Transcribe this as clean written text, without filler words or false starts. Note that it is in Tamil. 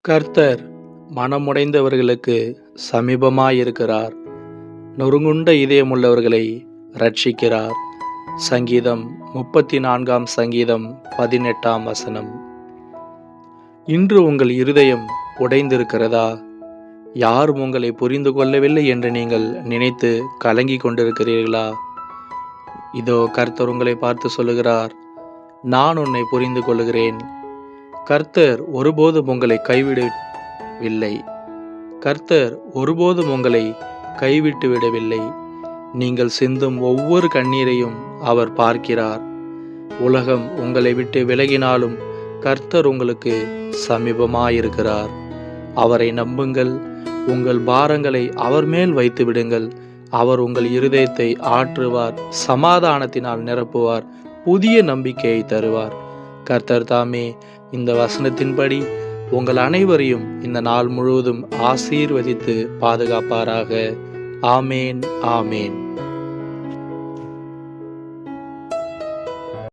கர்த்தர் மனமுடைந்தவர்களுக்கு சமீபமாயிருக்கிறார். நொறுங்குண்ட இதயமுள்ளவர்களை இரட்சிக்கிறார். சங்கீதம் 34 சங்கீதம் 18 இன்று உங்கள் இருதயம் உடைந்திருக்கிறதா? யாரும் உங்களை புரிந்து கொள்ளவில்லை என்று நீங்கள் நினைத்து கலங்கி கொண்டிருக்கிறீர்களா? இதோ கர்த்தர் உங்களை பார்த்து சொல்லுகிறார், நான் உன்னை புரிந்து கொள்கிறேன். கர்த்தர் ஒருபோதும் உங்களை கைவிடவில்லை. கர்த்தர் ஒருபோதும் உங்களை கைவிட்டு விடவில்லை. நீங்கள் சிந்தும் ஒவ்வொரு கண்ணீரையும் அவர் பார்க்கிறார். உலகம் உங்களை விட்டு விலகினாலும் கர்த்தர் உங்களுக்கு சமீபமாயிருக்கிறார். அவரை நம்புங்கள். உங்கள் பாரங்களை அவர் மேல் வைத்து விடுங்கள். அவர் உங்கள் இருதயத்தை ஆற்றுவார், சமாதானத்தினால் நிரப்புவார், புதிய நம்பிக்கையை தருவார். கர்த்தர் தாமே இந்த வசனத்தின்படி உங்கள் அனைவரையும் இந்த நாள் முழுவதும் ஆசீர்வதித்து பாதுகாப்பாராக. ஆமேன், ஆமேன்.